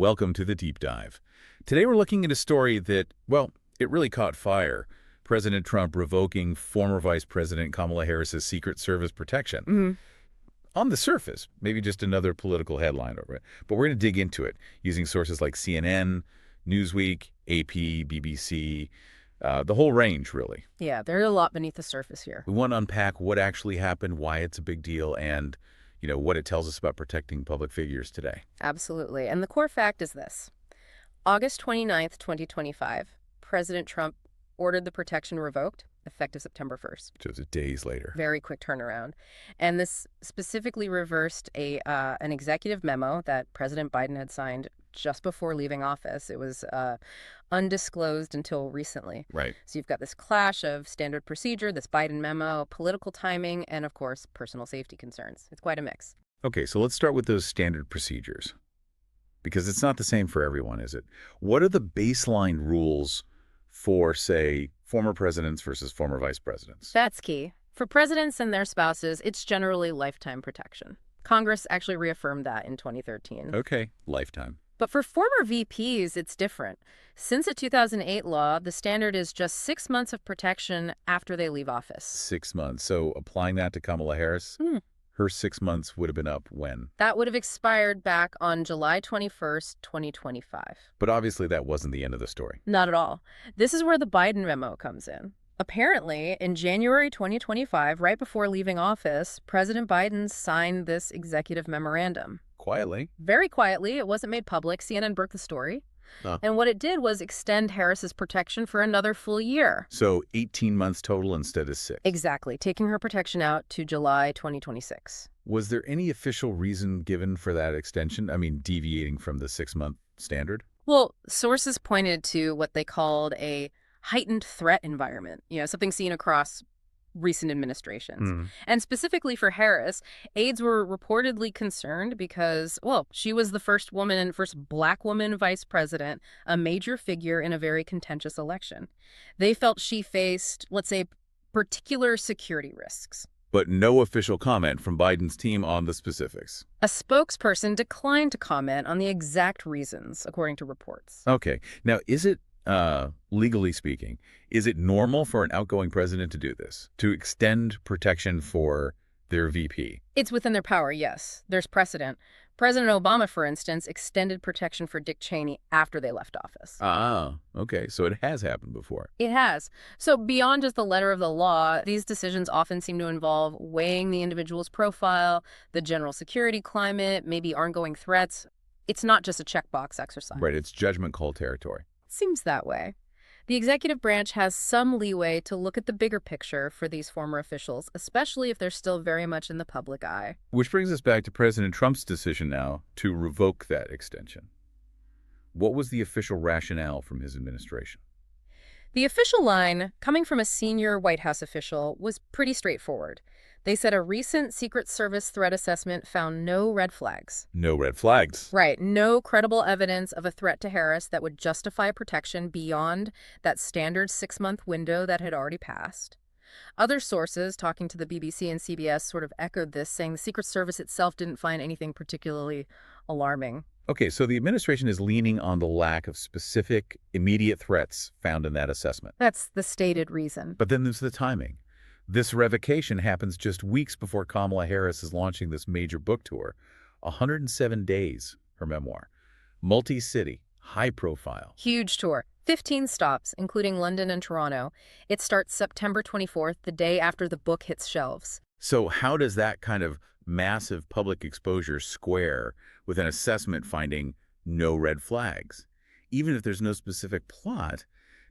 welcome to the Deep Dive. Today we're looking at a story that, well, it really caught fire. President Trump revoking former Vice President Kamala Harris's Secret Service protection. On the surface, maybe just another political headline over it. But we're going to dig into it using sources like CNN, Newsweek, AP, BBC, the whole range, really. Yeah, there's a lot beneath the surface here. We want to unpack what actually happened, why it's a big deal, and what it tells us about protecting public figures today. Absolutely. And the core fact is this. August 29th, 2025, President Trump ordered the protection revoked, effective September 1st. Just days later. Very quick turnaround. And this specifically reversed an executive memo that President Biden had signed just before leaving office. It was undisclosed until recently. Right. So you've got this clash of standard procedure, this Biden memo, political timing, and of course, personal safety concerns. It's quite a mix. Okay, so let's start with those standard procedures. Because it's not the same for everyone, is it? What are the baseline rules for, say, former presidents versus former vice presidents? That's key. For presidents and their spouses, it's generally lifetime protection. Congress actually reaffirmed that in 2013. Okay, lifetime. But for former VPs, it's different. Since a 2008 law, the standard is just 6 months of protection after they leave office. 6 months. So applying that to Kamala Harris, her 6 months would have been up when? That would have expired back on July 21st, 2025. But obviously that wasn't the end of the story. Not at all. This is where the Biden memo comes in. Apparently, in January 2025, right before leaving office, President Biden signed this executive memorandum. Quietly. Very quietly. It wasn't made public. CNN broke the story. And what it did was extend Harris's protection for another full year. So 18 months total instead of 6. Exactly, taking her protection out to July 2026. Was there any official reason given for that extension? I mean, deviating from the 6-month standard? Well, sources pointed to what they called a heightened threat environment, something seen across recent administrations. And specifically for Harris, aides were reportedly concerned because, well, she was the first black woman vice president, a major figure in a very contentious election. They felt she faced, let's say, particular security risks. But no official comment from Biden's team on the specifics. A spokesperson declined to comment on the exact reasons, according to reports. Okay. Now, is it legally speaking, is it normal for an outgoing president to do this, to extend protection for their VP? It's within their power, yes. There's precedent. President Obama, for instance, extended protection for Dick Cheney after they left office. Ah, okay. So it has happened before. It has. So beyond just the letter of the law, these decisions often seem to involve weighing the individual's profile, the general security climate, maybe ongoing threats. It's not just a checkbox exercise. Right. It's judgment call territory. Seems that way. The executive branch has some leeway to look at the bigger picture for these former officials, especially if they're still very much in the public eye. Which brings us back to President Trump's decision now to revoke that extension. What was the official rationale from his administration? The official line, coming from a senior White House official, was pretty straightforward. They said a recent Secret Service threat assessment found no red flags. No red flags. Right. No credible evidence of a threat to Harris that would justify protection beyond that standard 6-month window that had already passed. Other sources, talking to the BBC and CBS, sort of echoed this, saying the Secret Service itself didn't find anything particularly alarming. Okay, so the administration is leaning on the lack of specific, immediate threats found in that assessment. That's the stated reason. But then there's the timing. This revocation happens just weeks before Kamala Harris is launching this major book tour. 107 days, her memoir. Multi-city, high profile. Huge tour. 15 stops, including London and Toronto. It starts September 24th, the day after the book hits shelves. So how does that kind of massive public exposure square with an assessment finding no red flags? Even if there's no specific plot,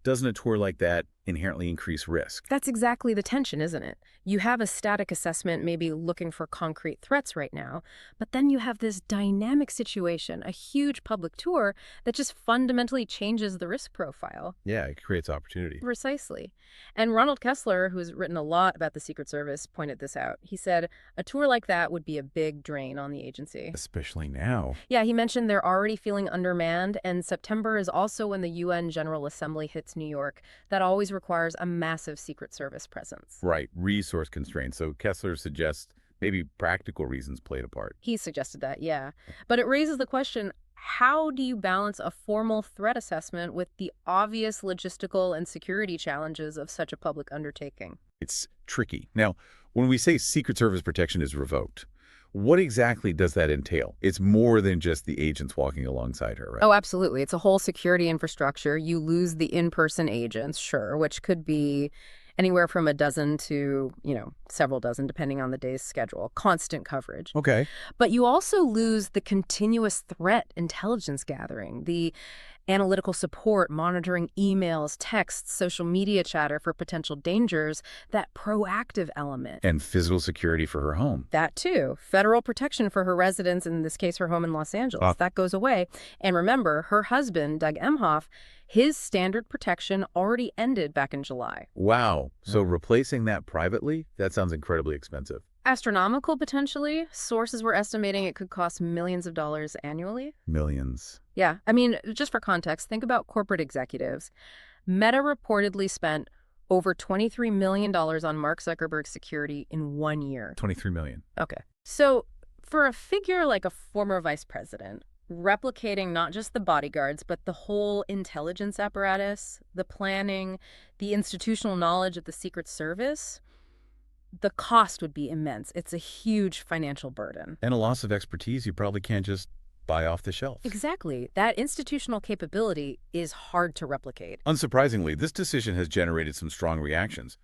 doesn't a tour like that inherently increase risk? That's exactly the tension, isn't it? You have a static assessment maybe looking for concrete threats right now, but then you have this dynamic situation, a huge public tour that just fundamentally changes the risk profile. Yeah, it creates opportunity. Precisely. And Ronald Kessler, who's written a lot about the Secret Service, pointed this out. He said, a tour like that would be a big drain on the agency. Especially now. Yeah, he mentioned they're already feeling undermanned, and September is also when the UN General Assembly hits New York. That always requires a massive Secret Service presence. Right, resource constraints. So Kessler suggests maybe practical reasons played a part. He suggested that, yeah. But it raises the question, how do you balance a formal threat assessment with the obvious logistical and security challenges of such a public undertaking? It's tricky. Now, when we say Secret Service protection is revoked, what exactly does that entail? It's more than just the agents walking alongside her, right? Oh, absolutely. It's a whole security infrastructure. You lose the in-person agents, sure, which could be anywhere from a dozen to, several dozen, depending on the day's schedule. Constant coverage. Okay. But you also lose the continuous threat intelligence gathering, the analytical support, monitoring emails, texts, social media chatter for potential dangers, that proactive element. And physical security for her home. That too. Federal protection for her residence, in this case, her home in Los Angeles. That goes away. And remember, her husband, Doug Emhoff, his standard protection already ended back in July. Wow. So replacing that privately, that sounds incredibly expensive. Astronomical, potentially. Sources were estimating it could cost millions of dollars annually. Millions. Yeah. I mean, just for context, think about corporate executives. Meta reportedly spent over $23 million on Mark Zuckerberg's security in 1 year. 23 million. Okay. So for a figure like a former vice president, replicating not just the bodyguards, but the whole intelligence apparatus, the planning, the institutional knowledge of the Secret Service, the cost would be immense. It's a huge financial burden. And a loss of expertise you probably can't just buy off the shelf. Exactly. That institutional capability is hard to replicate. Unsurprisingly, this decision has generated some strong reactions.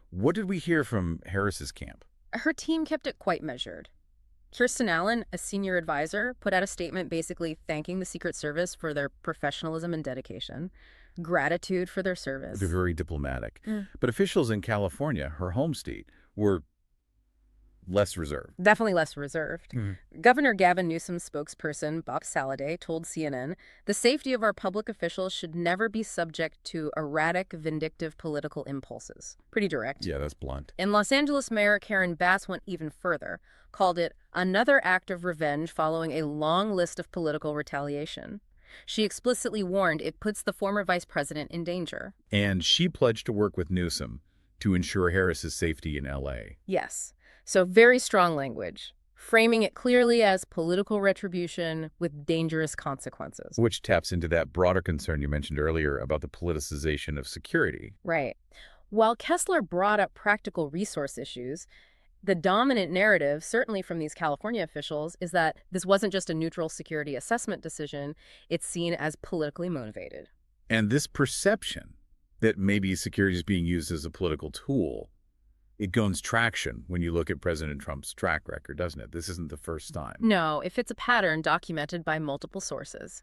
What did we hear from Harris's camp? Her team kept it quite measured. Kirsten Allen, a senior advisor, put out a statement basically thanking the Secret Service for their professionalism and dedication, gratitude for their service. They're very diplomatic. But officials in California, her home state, were less reserved. Definitely less reserved. Governor Gavin Newsom's spokesperson, Bob Saladay, told CNN, the safety of our public officials should never be subject to erratic, vindictive political impulses. Pretty direct. Yeah, that's blunt. And Los Angeles Mayor Karen Bass went even further, called it another act of revenge following a long list of political retaliation. She explicitly warned it puts the former vice president in danger. And she pledged to work with Newsom to ensure Harris's safety in L.A. Yes. So very strong language, framing it clearly as political retribution with dangerous consequences. Which taps into that broader concern you mentioned earlier about the politicization of security. Right. While Kessler brought up practical resource issues, the dominant narrative, certainly from these California officials, is that this wasn't just a neutral security assessment decision. It's seen as politically motivated. And this perception that maybe security is being used as a political tool, it gains traction when you look at President Trump's track record, doesn't it? This isn't the first time. No, if it's a pattern documented by multiple sources.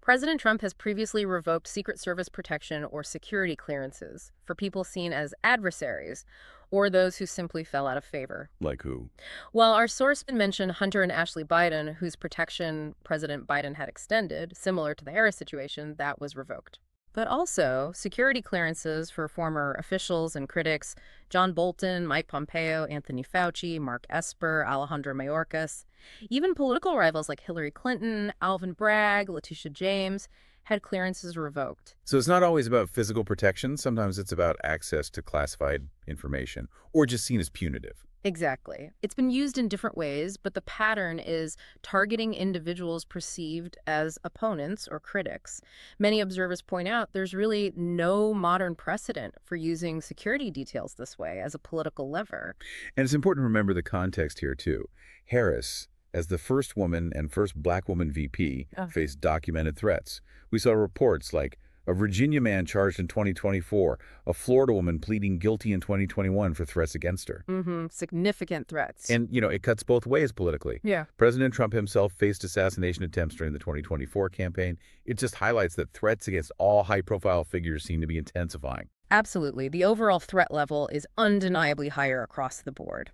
President Trump has previously revoked Secret Service protection or security clearances for people seen as adversaries or those who simply fell out of favor. Like who? Well, our source mentioned Hunter and Ashley Biden, whose protection President Biden had extended, similar to the Harris situation, that was revoked. But also security clearances for former officials and critics, John Bolton, Mike Pompeo, Anthony Fauci, Mark Esper, Alejandro Mayorkas. Even political rivals like Hillary Clinton, Alvin Bragg, Letitia James had clearances revoked. So it's not always about physical protection. Sometimes it's about access to classified information or just seen as punitive. Exactly. It's been used in different ways, but the pattern is targeting individuals perceived as opponents or critics. Many observers point out there's really no modern precedent for using security details this way as a political lever. And it's important to remember the context here, too. Harris, as the first woman and first black woman VP, faced documented threats. We saw reports like a Virginia man charged in 2024, a Florida woman pleading guilty in 2021 for threats against her. Significant threats. And, it cuts both ways politically. Yeah. President Trump himself faced assassination attempts during the 2024 campaign. It just highlights that threats against all high-profile figures seem to be intensifying. Absolutely. The overall threat level is undeniably higher across the board,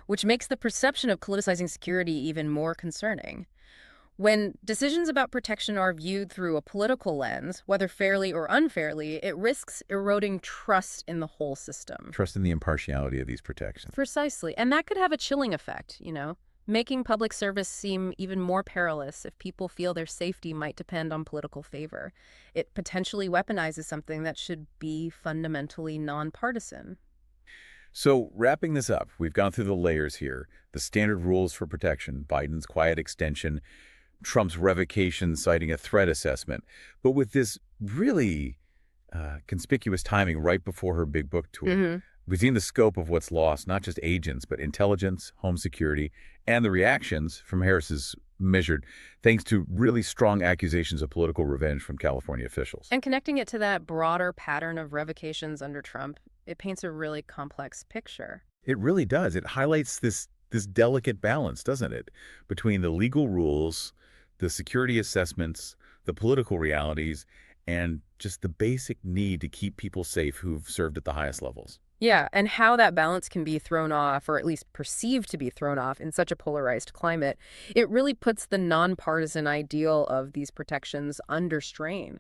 which makes the perception of politicizing security even more concerning. When decisions about protection are viewed through a political lens, whether fairly or unfairly, it risks eroding trust in the whole system. Trust in the impartiality of these protections. Precisely. And that could have a chilling effect, making public service seem even more perilous if people feel their safety might depend on political favor. It potentially weaponizes something that should be fundamentally nonpartisan. So wrapping this up, we've gone through the layers here, the standard rules for protection, Biden's quiet extension, Trump's revocation citing a threat assessment. But with this really conspicuous timing right before her big book tour, we've seen the scope of what's lost, not just agents, but intelligence, home security, and the reactions from Harris's measured, thanks to really strong accusations of political revenge from California officials. And connecting it to that broader pattern of revocations under Trump, it paints a really complex picture. It really does. It highlights this delicate balance, doesn't it, between the legal rules, the security assessments, the political realities, and just the basic need to keep people safe who've served at the highest levels. Yeah, and how that balance can be thrown off, or at least perceived to be thrown off in such a polarized climate, it really puts the nonpartisan ideal of these protections under strain.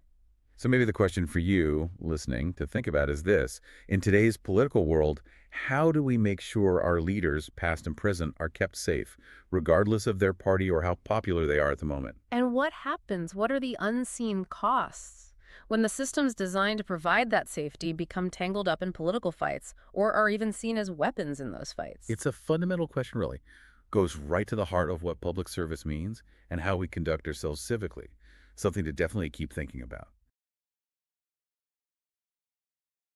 So maybe the question for you listening to think about is this. In today's political world, how do we make sure our leaders, past and present, are kept safe, regardless of their party or how popular they are at the moment? And what happens? What are the unseen costs when the systems designed to provide that safety become tangled up in political fights or are even seen as weapons in those fights? It's a fundamental question, really. Goes right to the heart of what public service means and how we conduct ourselves civically. Something to definitely keep thinking about.